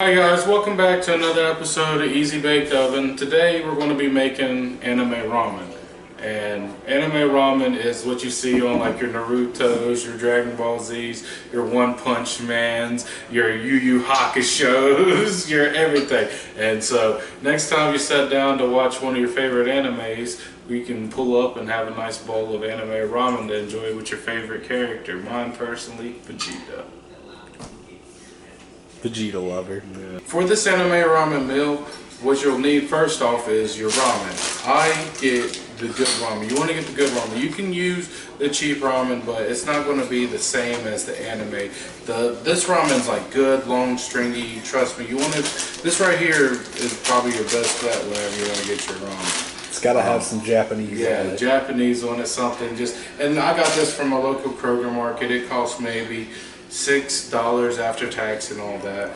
Hi guys, welcome back to another episode of Easy Baked Oven. Today we're going to be making anime ramen. And anime ramen is what you see on like your Naruto's, your Dragon Ball Z's, your One Punch Man's, your Yu Yu Hakusho's, your everything. And so next time you sit down to watch one of your favorite animes, we can pull up and have a nice bowl of anime ramen to enjoy with your favorite character. Mine personally, Vegeta. Vegeta lover. Yeah. For this anime ramen meal, what you'll need first off is your ramen. I get the good ramen. You want to get the good ramen. You can use the cheap ramen, but it's not going to be the same as the anime. This ramen's like good, long, stringy. Trust me. You want to. This right here is probably your best bet whenever you want to get your ramen. It's got to have some Japanese. Yeah, on it. Japanese on it, something. And I got this from a local Kroger market. It cost maybe $6 after tax and all that.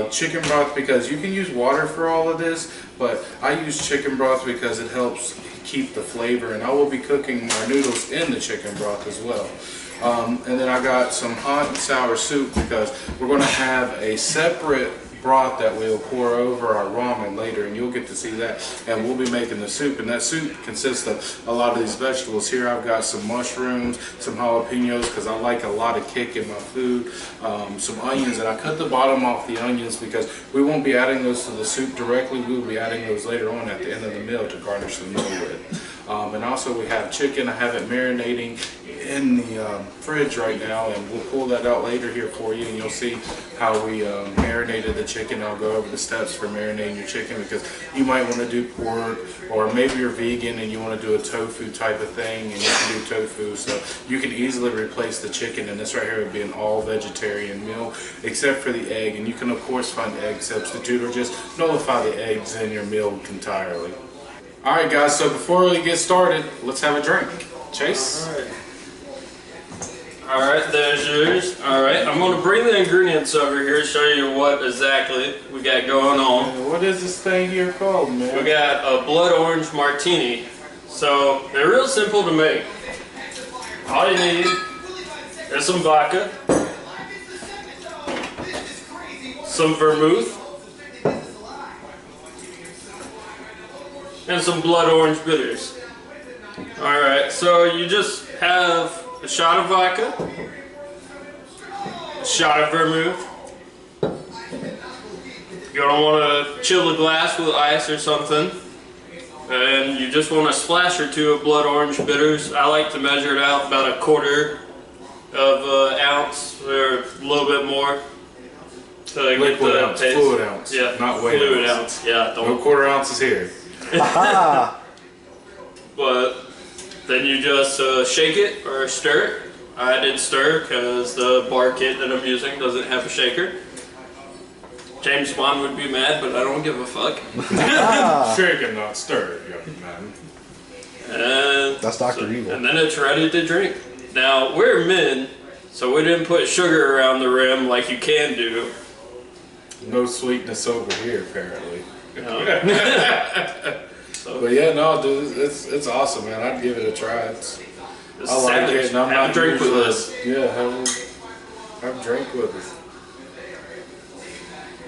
Chicken broth, because you can use water for all of this, but I use chicken broth because it helps keep the flavor, and I will be cooking our noodles in the chicken broth as well. And then I got some hot and sour soup because we're going to have a separate broth that we'll pour over our ramen later, and you'll get to see that. And we'll be making the soup, and that soup consists of a lot of these vegetables. Here I've got some mushrooms, some jalapenos because I like a lot of kick in my food, some onions, and I cut the bottom off the onions because we won't be adding those to the soup directly. We will be adding those later on at the end of the meal to garnish the meal with. And also we have chicken. I have it marinating in the fridge right now, and we'll pull that out later here for you, and you'll see how we marinated the chicken. I'll go over the steps for marinating your chicken because you might want to do pork, or maybe you're vegan and you want to do a tofu type of thing, and you can do tofu, so you can easily replace the chicken. And this right here would be an all vegetarian meal except for the egg, and you can of course find egg substitute or just nullify the eggs in your meal entirely. Alright guys, so before we get started, let's have a drink. Chase? Alright, there's yours. Alright, I'm going to bring the ingredients over here, show you what exactly we got going on. What is this thing here called, man? We got a blood orange martini. So, they're real simple to make. All you need is some vodka, some vermouth, and some blood orange bitters. Alright, so you just have a shot of vodka, a shot of vermouth. You're going to want to chill the glass with ice or something. And you just want a splash or two of blood orange bitters. I like to measure it out about 1/4 of an ounce or a little bit more. So Liquid ounce, taste. fluid ounce, yeah, not weight fluid ounce. ounce. Yeah, no 1/4 ounces here. But then you just shake it or stir it. I did stir because the bar kit that I'm using doesn't have a shaker. James Bond would be mad, but I don't give a fuck. Shaken, not stirred, young man. And that's Dr. Evil. And then it's ready to drink. Now, we're men, so we didn't put sugar around the rim like you can do. No sweetness over here, apparently. No. But yeah, no, dude, it's awesome, man. I'd give it a try. I like it, and I'm have not a drink usually, with us. Yeah, have a drink with us.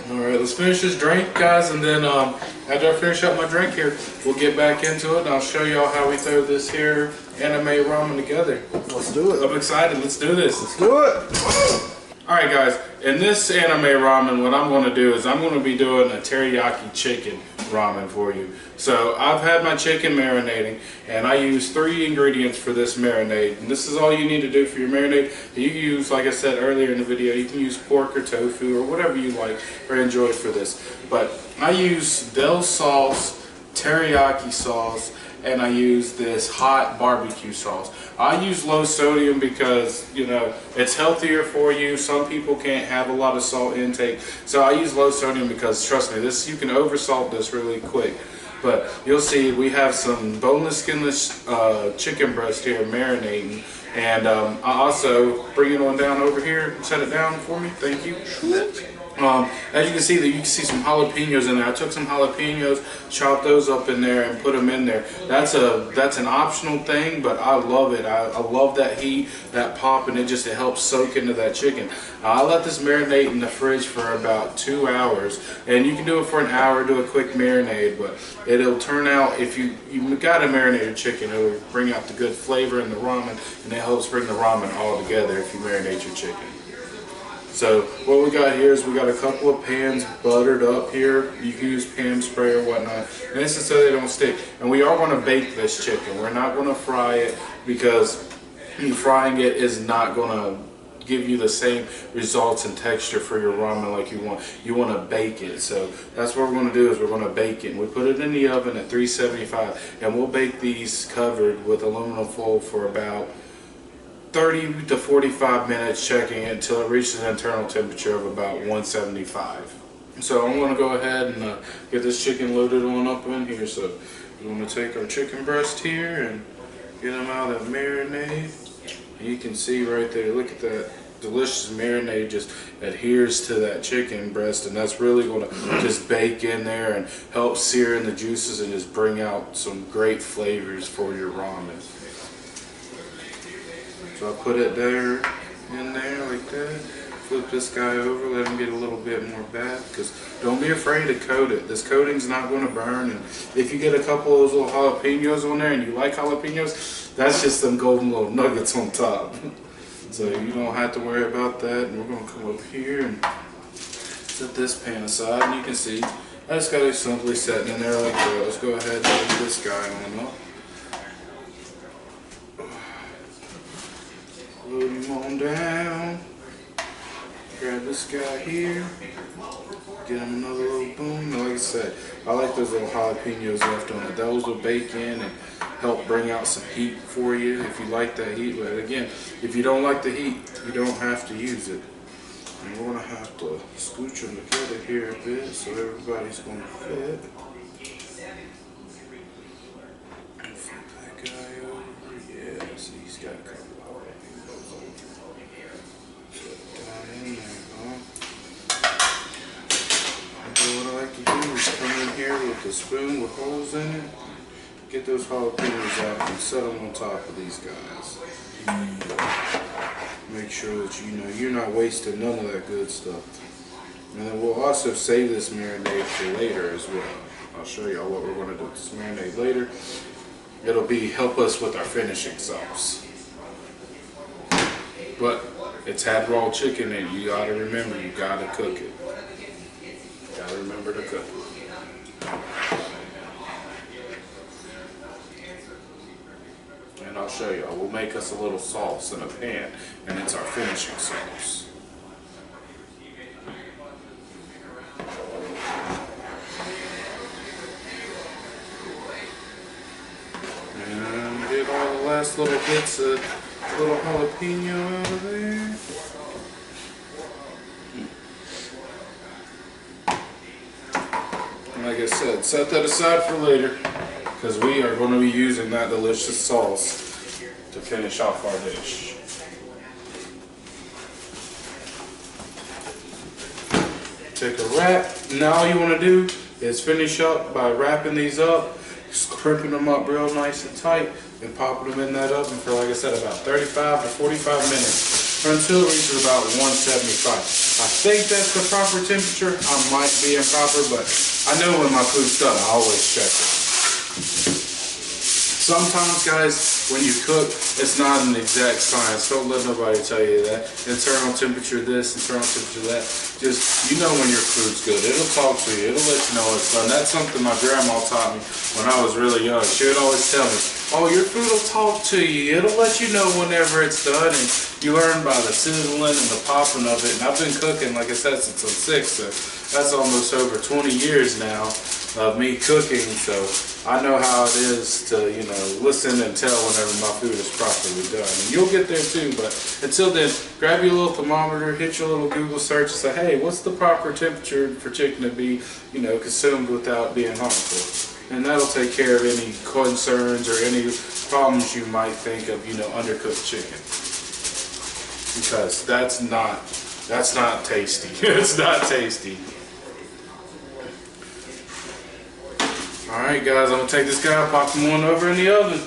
All right, let's finish this drink, guys, and then after I finish up my drink here, we'll get back into it, and I'll show y'all how we throw this here anime ramen together. Let's do it. I'm excited. Let's do this. Let's do it. Alright guys, in this anime ramen, what I'm going to do is I'm going to be doing a teriyaki chicken ramen for you. So I've had my chicken marinating, and I use 3 ingredients for this marinade. And this is all you need to do for your marinade. You can use, like I said earlier in the video, you can use pork or tofu or whatever you like or enjoy for this. But I use dill sauce, teriyaki sauce, and I use this hot barbecue sauce. I use low sodium because, you know, it's healthier for you. Some people can't have a lot of salt intake, so I use low sodium because, trust me, this you can oversalt this really quick. But you'll see we have some boneless, skinless chicken breast here marinating, and I also bring it on down over here. Set it down for me, thank you. As you can see, you can see some jalapenos in there. I took some jalapenos, chopped those up in there, and put them in there. That's an optional thing, but I love it. I love that heat, that pop, and it helps soak into that chicken. I let this marinate in the fridge for about 2 hours, and you can do it for an hour, do a quick marinade, but it'll turn out, if you got a marinated chicken, it'll bring out the good flavor in the ramen, and it helps bring the ramen all together if you marinate your chicken. So what we got here is we got a couple of pans buttered up here. You can use pan spray or whatnot. And this is so they don't stick. And we are going to bake this chicken. We're not going to fry it because frying it is not going to give you the same results and texture for your ramen like you want. You want to bake it. So that's what we're going to do, is we're going to bake it. And we put it in the oven at 375. And we'll bake these covered with aluminum foil for about 30 to 45 minutes, checking it until it reaches an internal temperature of about 175. So I'm going to go ahead and get this chicken loaded on up in here. So we're going to take our chicken breast here and get them out of marinade. And you can see right there, look at that delicious marinade just adheres to that chicken breast, and that's really going to just bake in there and help sear in the juices and just bring out some great flavors for your ramen. So I put it there, in there like that. Flip this guy over, let him get a little bit more back, because don't be afraid to coat it. This coating's not going to burn, and if you get a couple of those little jalapenos on there and you like jalapenos, that's just some golden little nuggets on top. So you don't have to worry about that. And we're going to come up here and set this pan aside, and you can see I just got it simply sitting in there like that. Let's go ahead and move this guy on up. Load him on down. Grab this guy here. Get him another little boom. Like I said, I like those little jalapenos left on it. Those will bake in and help bring out some heat for you if you like that heat. But again, if you don't like the heat, you don't have to use it. And we're going to have to scooch them together here a bit so everybody's going to fit. Flip that guy over. Yeah, see, he's got a couple. What I like to do is come in here with a spoon with holes in it, get those jalapenos out and set them on top of these guys. Make sure that you're not wasting none of that good stuff. And then we'll also save this marinade for later as well. I'll show y'all what we're going to do with this marinade later. It'll help us with our finishing sauce. But it's had raw chicken in it. You got to remember, you got to cook it. Gotta remember to cook. And I'll show you. We'll make us a little sauce in a pan, and it's our finishing sauce. And get all the last little bits of little jalapeno out of there. Like I said, set that aside for later, because we are going to be using that delicious sauce to finish off our dish. Take a wrap. Now all you want to do is finish up by wrapping these up, crimping them up real nice and tight, and popping them in that oven for, like I said, about 35 to 45 minutes. Until it reaches about 175. I think that's the proper temperature. I might be improper, but I know when my food's done, I always check it. Sometimes, guys, when you cook, it's not an exact science. Don't let nobody tell you that. Internal temperature this, internal temperature that. Just, you know when your food's good. It'll talk to you. It'll let you know it's done. That's something my grandma taught me when I was really young. She would always tell me, oh, your food will talk to you. It'll let you know whenever it's done. And you learn by the sizzling and the popping of it. And I've been cooking, like I said, since I'm 6. So that's almost over 20 years now of me cooking. So I know how it is to, listen and tell whenever my food is properly done. And you'll get there too, but until then, grab your little thermometer, hit your little Google search and say, hey, what's the proper temperature for chicken to be, consumed without being harmful? And that'll take care of any concerns or any problems you might think of, undercooked chicken. Because that's not That's not tasty. It's not tasty. Alright guys, I'm going to take this guy and pop him on over in the oven.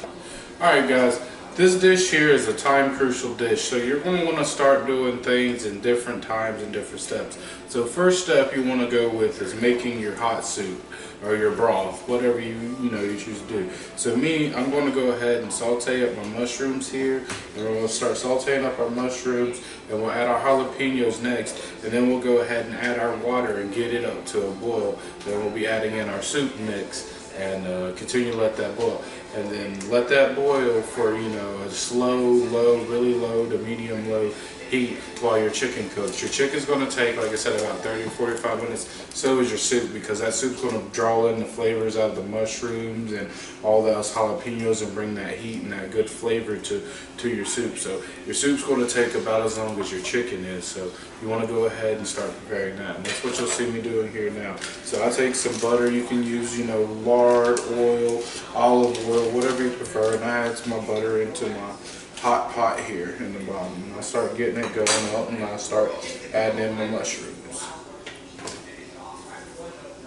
Alright guys, this dish here is a time crucial dish. So you're going to want to start doing things in different times and different steps. So first step you want to go with is making your hot soup or your broth, whatever you choose to do. So me, I'm going to go ahead and saute up my mushrooms here. And we're going to start sauteing up our mushrooms, and we'll add our jalapenos next, and then we'll go ahead and add our water and get it up to a boil. Then we'll be adding in our soup mix and continue to let that boil. And then let that boil for, a slow, low, really low to medium low heat while your chicken cooks. Your chicken's going to take, like I said, about 30 to 45 minutes. So is your soup, because that soup's going to draw in the flavors out of the mushrooms and all those jalapenos and bring that heat and that good flavor to your soup. So your soup's going to take about as long as your chicken is. So you want to go ahead and start preparing that. And that's what you'll see me doing here now. So I take some butter. You can use, lard, oil, olive oil, whatever you prefer. And I add my butter into my hot pot here in the bottom. And I start getting it going up, and I start adding in my mushrooms.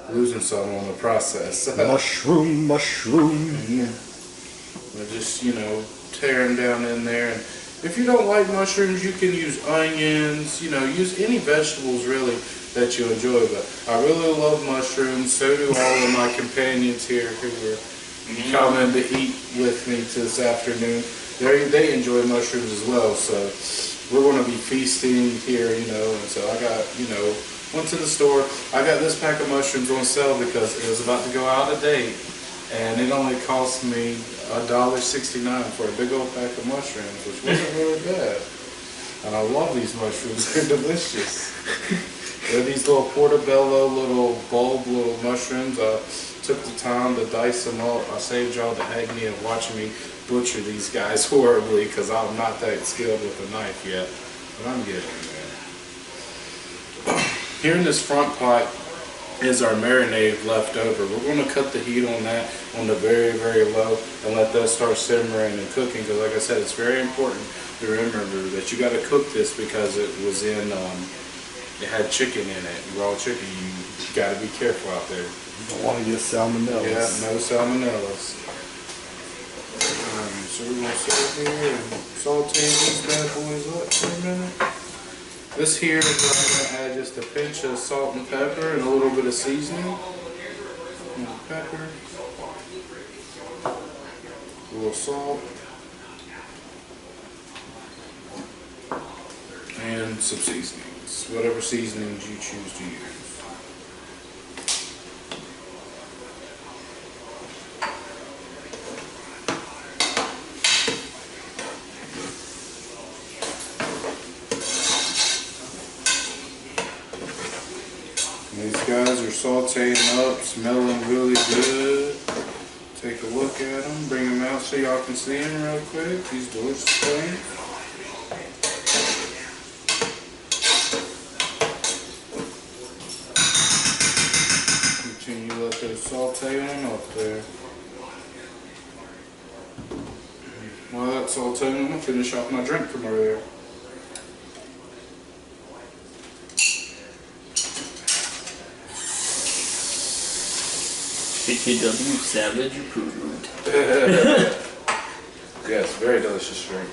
Losing some on the process. Mushroom. Yeah. I just, tear them down in there. And if you don't like mushrooms, you can use onions, use any vegetables really that you enjoy. But I really love mushrooms. So do all of my companions here who are coming to eat with me this afternoon. They enjoy mushrooms as well, so we're going to be feasting here, and so I got, went to the store. I got this pack of mushrooms on sale because it was about to go out of date, and it only cost me $1.69 for a big old pack of mushrooms, which wasn't really bad. And I love these mushrooms. They're delicious. They're these little portobello, little bulb, little mushrooms. I took the time to dice them up. I saved y'all the agony of watching me butcher these guys horribly, because I'm not that skilled with a knife yet, but I'm getting there. Here in this front pot is our marinade left over. We're going to cut the heat on that on the very, very low and let that start simmering and cooking, because like I said, it's very important to remember that you got to cook this because it was in, it had chicken in it, raw chicken. You got to be careful out there. You don't want to get salmonella. Yeah, no salmonellas. So we're going to sit here and saute these bad boys up for a minute. This here is where I'm going to add just a pinch of salt and pepper and a little bit of seasoning. A little pepper, a little salt, and some seasonings. Whatever seasonings you choose to use. These guys are sauteing up, smelling really good. Take a look at them, bring them out so y'all can see them real quick. These delicious things. Continue to let those saute on up there. While that's sauteing, I'm going to finish off my drink from earlier. EP2 Savage approved. Yes, very delicious drink.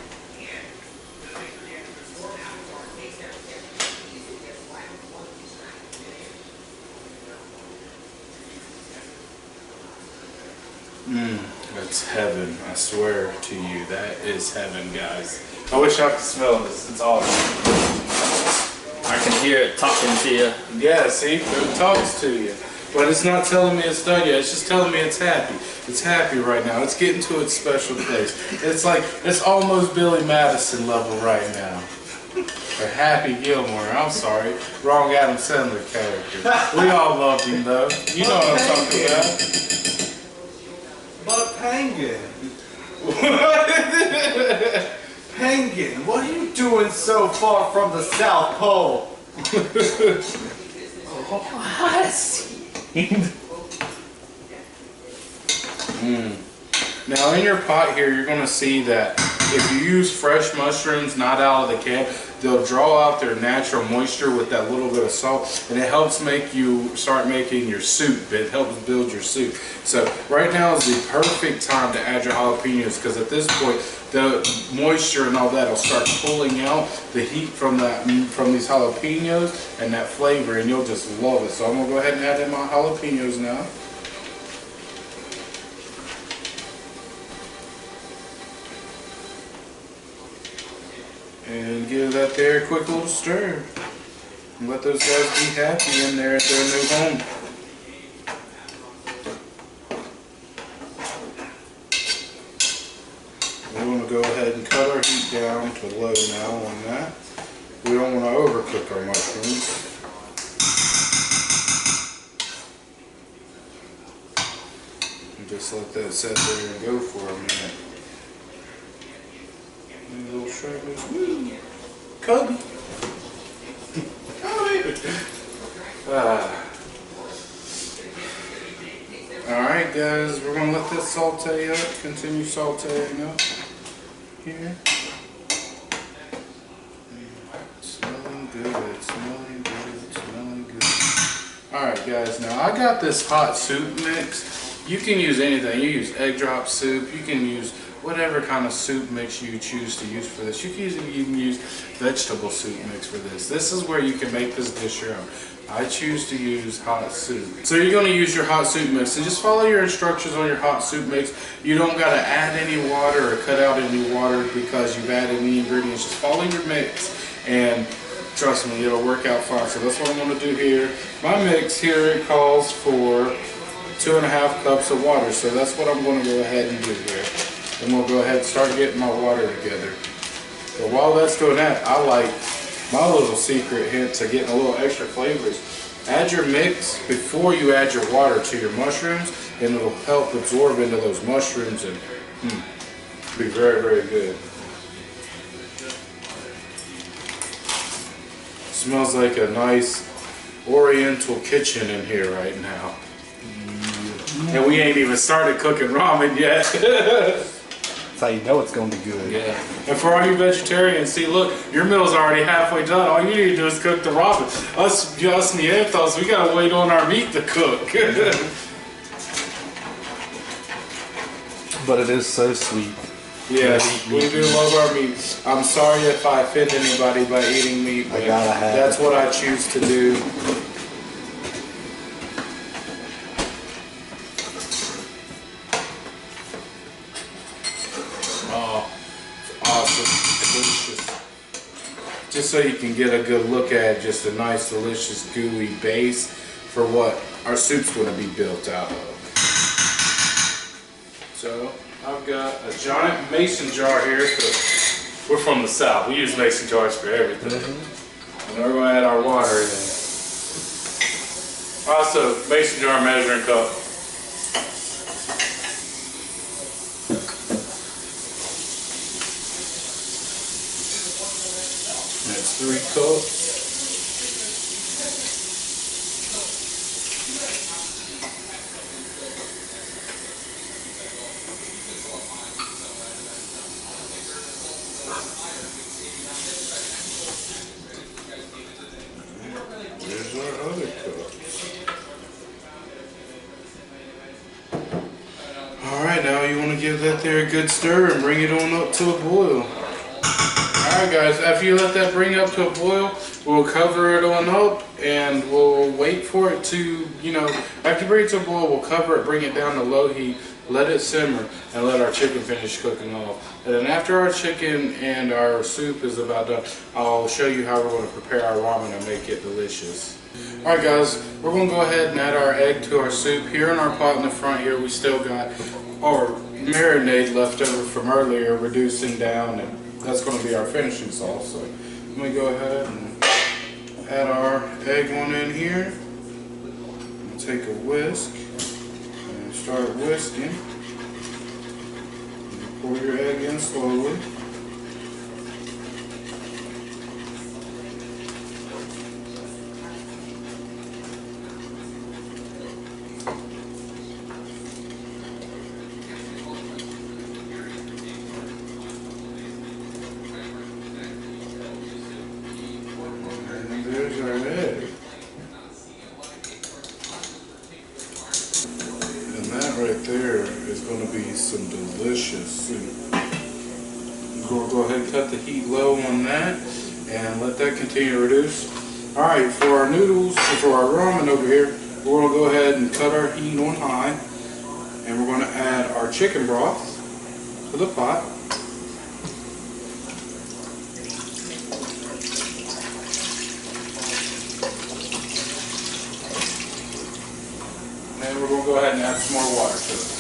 That's heaven, I swear to you. That is heaven, guys. I wish I could smell this. It's awesome. I can hear it talking to you. Yeah, see? It talks to you. But it's not telling me it's done yet. It's just telling me it's happy. It's happy right now. It's getting to its special place. It's like, it's almost Billy Madison level right now. Or Happy Gilmore. I'm sorry. Wrong Adam Sandler character. We all loved him though. You know what I'm talking about. But Penguin. Penguin, what are you doing so far from the South Pole? What? Now in your pot here, you're going to see that if you use fresh mushrooms, not out of the can, they'll draw out their natural moisture with that little bit of salt, and it helps make you start making your soup. It helps build your soup. So right now is the perfect time to add your jalapenos, because at this point the moisture and all that will start pulling out the heat from these jalapenos and that flavor, and you'll just love it. So I'm gonna go ahead and add in my jalapenos now. And give that there a quick little stir. And let those guys be happy in there at their new home. We want to go ahead and cut our heat down to low now on that. We don't want to overcook our mushrooms. And just let that sit there and go for a minute. Little shrimpers. Woo! Cubby! Alright guys, we're going to let this saute up, continue sauteing up here. Smelling good, smelling good, smelling good. Alright guys, now I got this hot soup mix. You can use anything. You use egg drop soup, you can use whatever kind of soup mix you choose to use for this. You can even use vegetable soup mix for this. This is where you can make this dish your own. I choose to use hot soup. So you're going to use your hot soup mix, and just follow your instructions on your hot soup mix. You don't got to add any water or cut out any water because you've added any ingredients. Just follow your mix, and trust me, it'll work out fine. So that's what I'm going to do here. My mix here, it calls for 2.5 cups of water. So that's what I'm going to go ahead and do here. And we'll go ahead and start getting my water together. But while that's doing that, I like my little secret hint to getting a little extra flavors. Add your mix before you add your water to your mushrooms, and it'll help absorb into those mushrooms and be very, very good. Smells like a nice oriental kitchen in here right now. And we ain't even started cooking ramen yet. That's how you know it's going to be good. Yeah. And for all you vegetarians, see, look, your meal's already halfway done. All you need to do is cook the ramen. Us Neanderthals, we gotta wait on our meat to cook. But it is so sweet. Yes, we do love our meat. I'm sorry if I offend anybody by eating meat, but that's what I choose to do. Just so you can get a good look at just a nice, delicious, gooey base for what our soup's going to be built out of. So I've got a giant mason jar here because we're from the South. We use mason jars for everything. And we're going to add our water in. Also, mason jar measuring cup. That's 3 cups. There's our other cups. Alright, now you want to give that there a good stir and bring it on up to a boil. Alright guys, after you let that bring up to a boil, we'll cover it on up and we'll wait for it to, after you bring it to a boil, we'll cover it, bring it down to low heat, let it simmer, and let our chicken finish cooking off. And then after our chicken and our soup is about done, I'll show you how we're going to prepare our ramen and make it delicious. Alright guys, we're going to go ahead and add our egg to our soup. Here in our pot in the front here, we still got our marinade left over from earlier, reducing down, and that's going to be our finishing sauce. So let me go ahead and add our egg on in here. Take a whisk and start whisking. Pour your egg in slowly. soup. We'll go ahead and cut the heat low on that and let that continue to reduce. Alright, for our noodles, for our ramen over here, we're going to go ahead and cut our heat on high. And we're going to add our chicken broth to the pot. And we're going to go ahead and add some more water to it.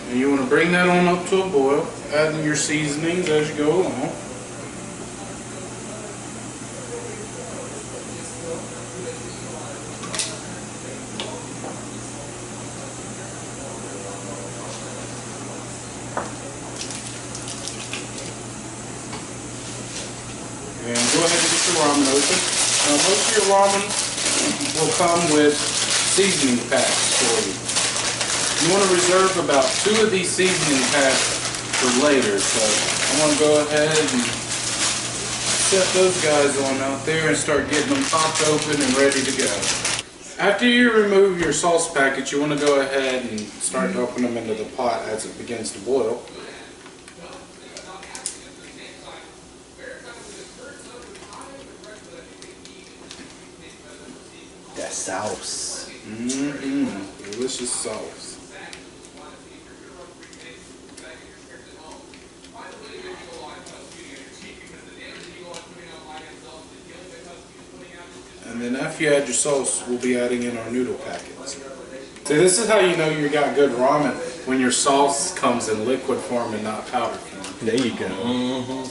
And you want to bring that on up to a boil, adding your seasonings as you go along. And go ahead and get your ramen open. Now most of your ramen will come with seasoning packs for you. You want to reserve about 2 of these seasoning packs for later, so I want to go ahead and set those guys on out there and start getting them popped open and ready to go. After you remove your sauce packets, you want to go ahead and start dumping them into the pot as it begins to boil. That sauce. Delicious sauce. And then after you add your sauce, we'll be adding in our noodle packets. See, this is how you know you got good ramen, when your sauce comes in liquid form and not powder form. There you go.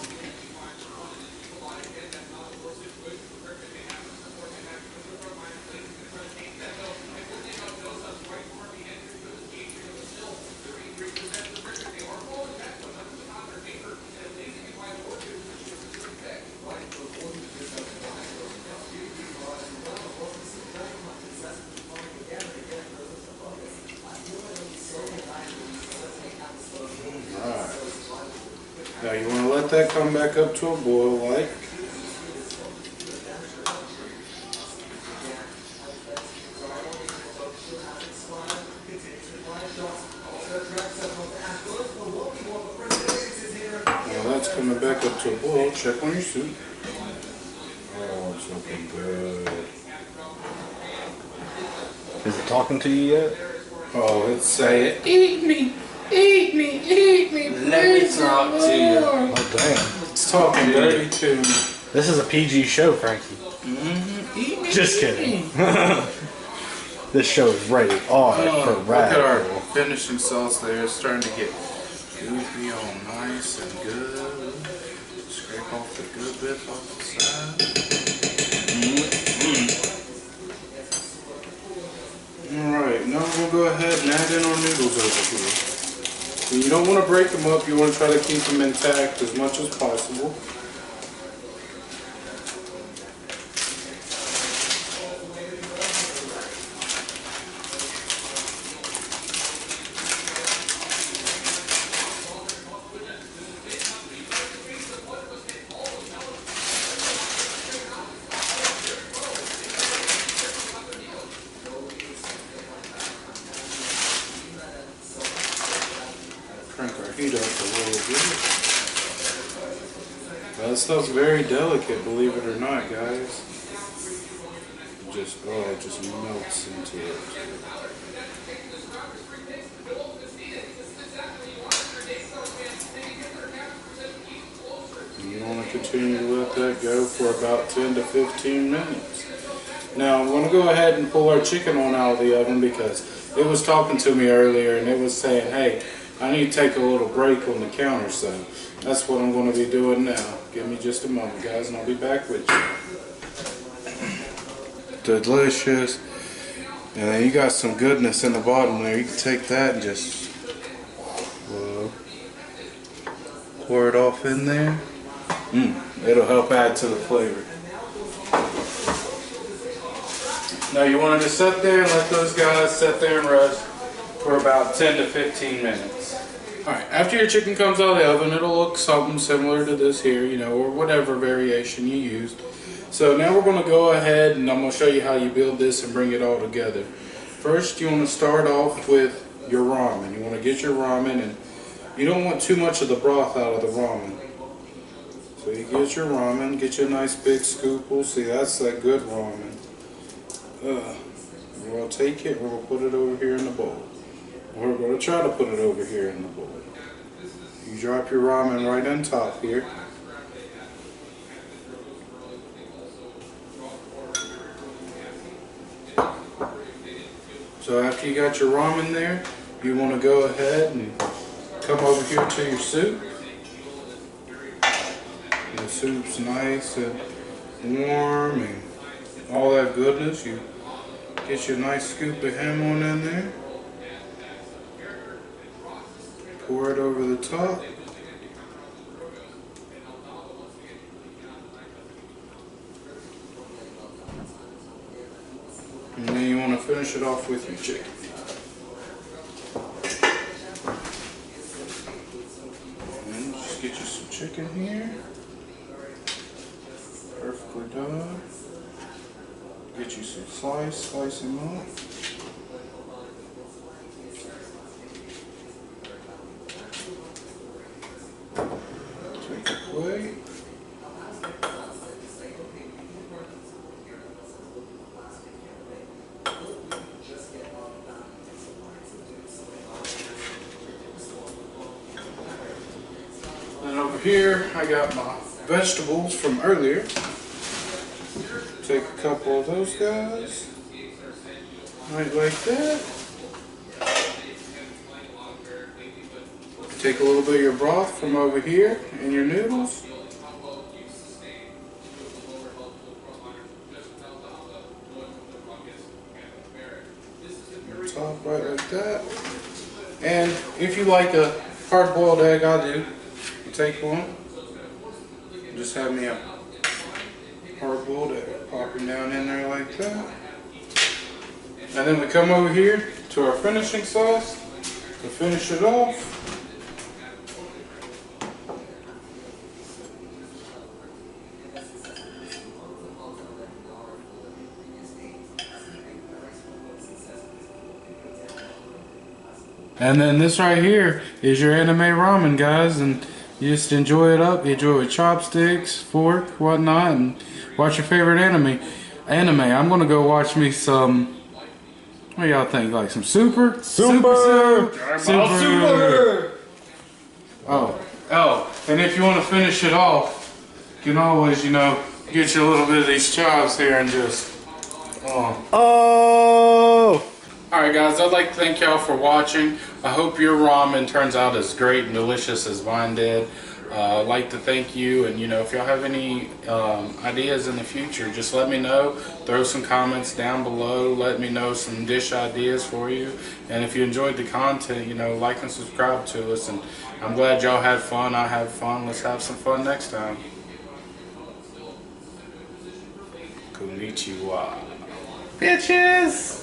Now you want to let that come back up to a boil like. Now that's coming back up to a boil. Check on your soup. Oh, it's looking good. Is it talking to you yet? Oh, it's saying, eat me, eat me, eat me, Let me talk to you. Oh, damn. It's talking dirty to me. This is a PG show, Frankie. Eat me. Just kidding. This show is rated R for Look at our radical. finishing sauce there. It's starting to get goofy, all nice and good. Scrape off the good bit off the side. Alright, now we'll go ahead and add in our noodles over here. And you don't want to break them up, you want to try to keep them intact as much as possible. Crank our heat up a little bit. That stuff's very delicate, believe it or not, guys. It just melts into it. And you want to continue to let that go for about 10 to 15 minutes. Now I'm going to go ahead and pull our chicken on out of the oven because it was talking to me earlier and it was saying, hey, I need to take a little break on the counter, so that's what I'm going to be doing now. Give me just a moment, guys, and I'll be back with you. Delicious. And then you got some goodness in the bottom there. You can take that and just pour it off in there. It'll help add to the flavor. Now you want to just sit there and let those guys sit there and rest for about 10 to 15 minutes. Alright, after your chicken comes out of the oven, it'll look something similar to this here, you know, or whatever variation you used. So now we're going to go ahead and I'm going to show you how you build this and bring it all together. First, you want to start off with your ramen. You want to get your ramen, and you don't want too much of the broth out of the ramen. So you get your ramen, get you a nice big scoopful. See, that's that good ramen. We're going to take it, we're going to put it over here in the bowl. We're going to try to put it over here in the bowl. You drop your ramen right on top here. So after you got your ramen there, you want to go ahead and come over here to your soup. The soup's nice and warm and all that goodness. You get your nice scoop of ham on in there. Pour it over the top. And then you want to finish it off with your chicken. And just get you some chicken here. Perfectly done. Get you some slice them up. Take a plate. And over here, I got my vegetables from earlier. Take a couple of those guys, right like that. Take a little bit of your broth from over here and your noodles. Your top right like that. And if you like a hard-boiled egg, I do. You take one. Just have me a hard-boiled egg. Pop them down in there like that. And then we come over here to our finishing sauce to finish it off. And then this right here is your anime ramen, guys, and you just enjoy it up. You enjoy it with chopsticks, fork, whatnot, and watch your favorite anime. I'm gonna go watch me some. What do y'all think? Like some Super. Oh, and if you want to finish it off, you can always, you know, get you a little bit of these chops here and just. Alright guys, I'd like to thank y'all for watching. I hope your ramen turns out as great and delicious as mine did. I'd like to thank you, and you know, if y'all have any ideas in the future, just let me know. Throw some comments down below. Let me know some dish ideas for you. And if you enjoyed the content, you know, like and subscribe to us. And I'm glad y'all had fun. I had fun. Let's have some fun next time. Konnichiwa. Bitches!